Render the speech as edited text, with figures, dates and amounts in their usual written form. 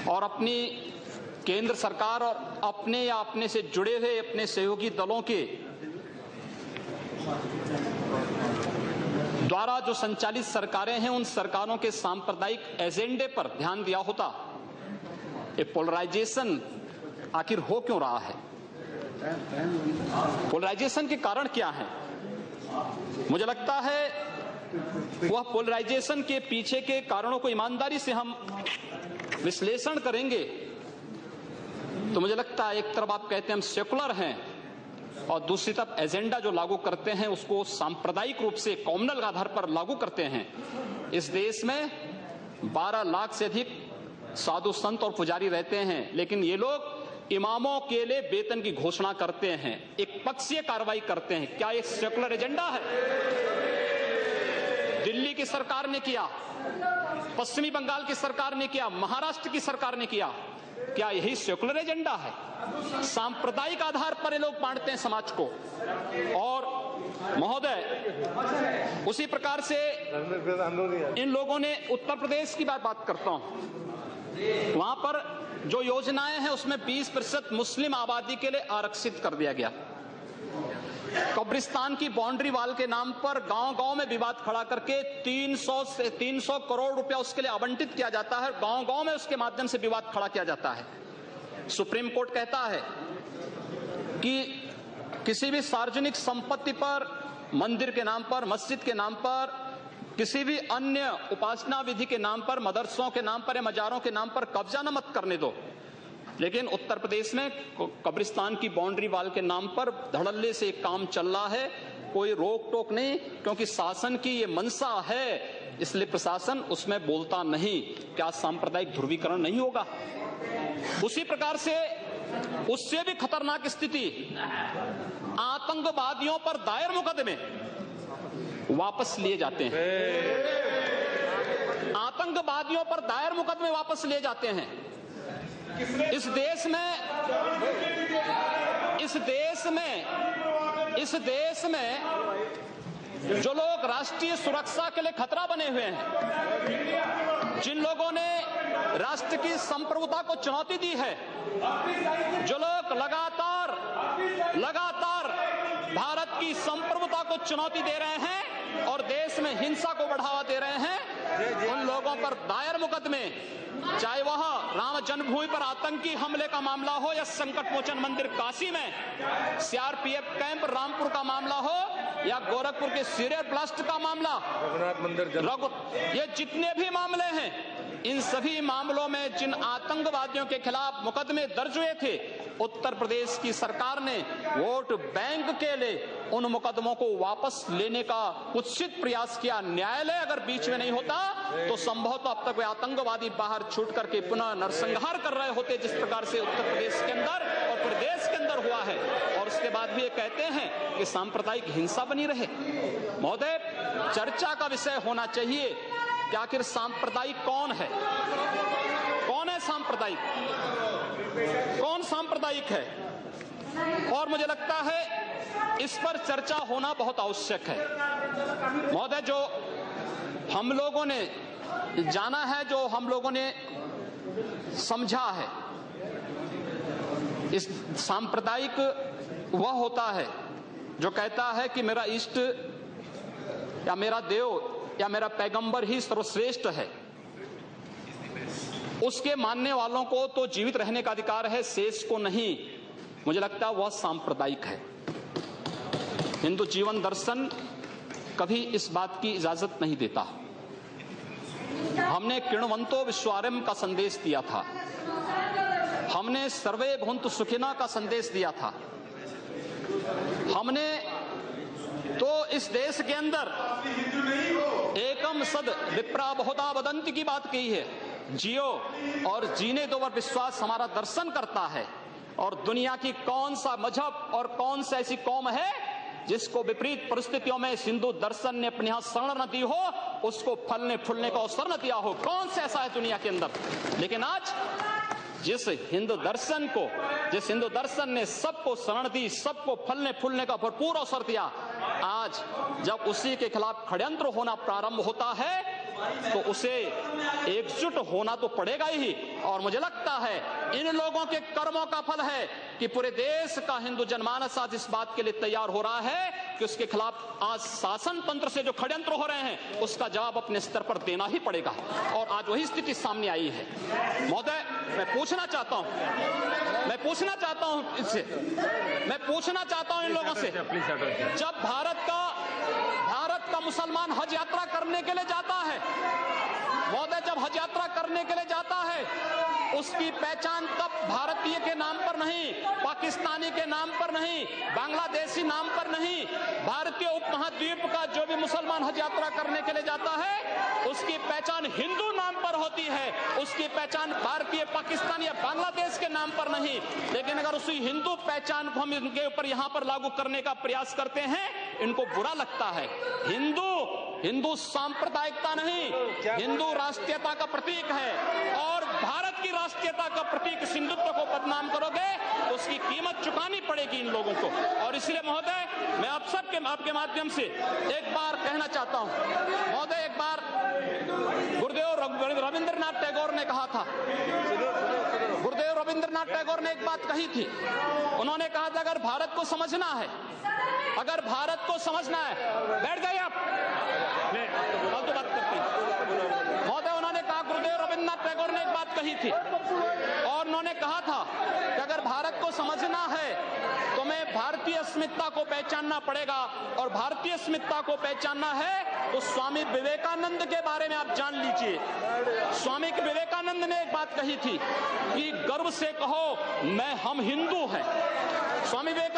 और अपनी केंद्र सरकार और अपने या अपने से जुड़े हुए अपने सहयोगी दलों के द्वारा जो संचालित सरकारें हैं, उन सरकारों के सांप्रदायिक एजेंडे पर ध्यान दिया होता। ये पोलराइजेशन आखिर हो क्यों रहा है? पोलराइजेशन के कारण क्या है? मुझे लगता है वह पोलराइजेशन के पीछे के कारणों को ईमानदारी से हम विश्लेषण करेंगे तो मुझे लगता है एक तरफ आप कहते हैं हम सेकुलर हैं और दूसरी तरफ एजेंडा जो लागू करते हैं उसको सांप्रदायिक रूप से कॉम्युनल आधार पर लागू करते हैं। इस देश में 12 लाख से अधिक साधु संत और पुजारी रहते हैं, लेकिन ये लोग इमामों के लिए वेतन की घोषणा करते हैं, एक पक्षीय कार्रवाई करते हैं। क्या एक सेकुलर एजेंडा है? दिल्ली की सरकार ने किया, पश्चिमी बंगाल की सरकार ने किया, महाराष्ट्र की सरकार ने किया। क्या यही सेकुलर एजेंडा है? सांप्रदायिक आधार पर ये लोग बांटते हैं समाज को। और महोदय, उसी प्रकार से इन लोगों ने उत्तर प्रदेश की बात करता हूं, वहां पर जो योजनाएं हैं उसमें 20% मुस्लिम आबादी के लिए आरक्षित कर दिया गया। कब्रिस्तान की बाउंड्री वाल के नाम पर गांव-गांव में विवाद खड़ा करके 300 करोड़ रुपया उसके लिए आवंटित किया जाता है। गांव-गांव में उसके माध्यम से विवाद खड़ा किया जाता है। सुप्रीम कोर्ट कहता है कि किसी भी सार्वजनिक संपत्ति पर, मंदिर के नाम पर, मस्जिद के नाम पर, किसी भी अन्य उपासना विधि के नाम पर, मदरसों के नाम पर या मजारों के नाम पर कब्जा न मत करने दो। लेकिन उत्तर प्रदेश में कब्रिस्तान की बाउंड्री वाल के नाम पर धड़ल्ले से एक काम चल रहा है, कोई रोक टोक नहीं, क्योंकि शासन की ये मंशा है, इसलिए प्रशासन उसमें बोलता नहीं। क्या सांप्रदायिक ध्रुवीकरण नहीं होगा? उसी प्रकार से उससे भी खतरनाक स्थिति, आतंकवादियों पर दायर मुकदमे वापस लिए जाते हैं। आतंकवादियों पर दायर मुकदमे वापस लिए जाते हैं। इस देश में जो लोग राष्ट्रीय सुरक्षा के लिए खतरा बने हुए हैं, जिन लोगों ने राष्ट्र की संप्रभुता को चुनौती दी है, जो लोग लगातार भारत की संप्रभुता को चुनौती दे रहे हैं और देश में हिंसा को बढ़ावा दे रहे हैं, उन लोगों पर दायर मुकदमे, चाहे वह राम जन्मभूमि पर आतंकी हमले का मामला हो या संकट मोचन मंदिर काशी में सीआरपीएफ कैंप रामपुर का मामला हो या गोरखपुर के सीरियल ब्लास्ट का मामला, रघुनाथ मंदिर, ये जितने भी मामले हैं, इन सभी मामलों में जिन आतंकवादियों के खिलाफ मुकदमे दर्ज हुए थे, उत्तर प्रदेश की सरकार ने वोट बैंक के लिए उन मुकदमों को वापस लेने का कुत्सित प्रयास किया। न्यायालय अगर बीच में नहीं होता तो संभवतः अब तक वे आतंकवादी बाहर छूट करके पुनः नरसंहार कर रहे होते, जिस प्रकार से उत्तर प्रदेश के अंदर और प्रदेश के अंदर हुआ है। और उसके बाद भी ये कहते हैं कि सांप्रदायिक हिंसा बनी रहे। महोदय, चर्चा का विषय होना चाहिए कि आखिर सांप्रदायिक कौन है? कौन है सांप्रदायिक? कौन सांप्रदायिक है? और मुझे लगता है इस पर चर्चा होना बहुत आवश्यक है। महोदय, जो हम लोगों ने जाना है, जो हम लोगों ने समझा है, इस सांप्रदायिक वह होता है जो कहता है कि मेरा इष्ट या मेरा देव या मेरा पैगंबर ही सर्वश्रेष्ठ है। उसके मानने वालों को तो जीवित रहने का अधिकार है, शेष को नहीं। मुझे लगता है वह सांप्रदायिक है। हिंदू जीवन दर्शन कभी इस बात की इजाजत नहीं देता। हमने किण्वंतो विश्वारंभ का संदेश दिया था, हमने सर्वे भवन्तु सुखिनः का संदेश दिया था, हमने तो इस देश के अंदर एकम सद विप्रा बहुधा वदन्ति की बात कही है। जियो और जीने दो पर विश्वास हमारा दर्शन करता है। और दुनिया की कौन सा मजहब और कौन सा ऐसी कौम है जिसको विपरीत परिस्थितियों में हिंदू दर्शन ने अपने यहां शरण न दी हो, उसको फलने फूलने का अवसर न दिया हो? कौन सा ऐसा है दुनिया के अंदर? लेकिन आज जिस हिंदू दर्शन ने सबको शरण दी, सबको फलने फूलने का भरपूर अवसर दिया, आज जब उसी के खिलाफ षड्यंत्र होना प्रारंभ होता है तो उसे एकजुट होना तो पड़ेगा ही। और मुझे लगता है इन लोगों के कर्मों का फल है कि पूरे देश का हिंदू जनमानस आज इस बात के लिए तैयार हो रहा है कि उसके खिलाफ आज शासन तंत्र से जो षड्यंत्र हो रहे हैं उसका जवाब अपने स्तर पर देना ही पड़ेगा। और आज वही स्थिति सामने आई है। महोदय, मैं पूछना चाहता हूं इन लोगों से, जब भारत का मुसलमान हज यात्रा करने के लिए जाता है, महोदय, जब हज यात्रा करने के लिए जाता है उसकी पहचान तब भारतीय के नाम पर नहीं, पाकिस्तानी के नाम पर नहीं, बांग्लादेशी नाम पर नहीं, भारतीय उपमहाद्वीप का जो भी मुसलमान हज यात्रा करने के लिए जाता है उसकी पहचान हिंदू नाम पर होती है, उसकी पहचान भारतीय, पाकिस्तानी या बांग्लादेश के नाम पर नहीं। लेकिन अगर उसी हिंदू पहचान को हम इनके ऊपर यहां पर लागू करने का प्रयास करते हैं, इनको बुरा लगता है। हिंदू सांप्रदायिकता नहीं, हिंदू राष्ट्रीयता का प्रतीक है और भारत की राष्ट्रीयता का प्रतीक हिंदुत्व को बदनाम करोगे तो उसकी कीमत चुकानी पड़ेगी इन लोगों को। और इसलिए महोदय, मैं आप सबके आपके माध्यम से एक बार कहना चाहता हूं, महोदय, एक बार गुरुदेव रविंद्रनाथ टैगोर ने कहा था, गुरुदेव रविंद्रनाथ टैगोर ने एक बात कही थी। उन्होंने कहा था अगर भारत को समझना है, बैठ जाइए आप, फालतू बात करते हैं। महोदय, उन्होंने कहा, गुरुदेव रविंद्रनाथ टैगोर ने एक बात कही थी और उन्होंने कहा था कि अगर भारत को समझना है तो मैं भारतीय अस्मिता को पहचानना पड़ेगा, और भारतीय अस्मिता को पहचानना है तो स्वामी विवेकानंद के बारे में आप जान लीजिए। स्वामी विवेकानंद ने एक बात कही थी कि गर्व से कहो हम हिंदू हैं। स्वामी विवेकानंद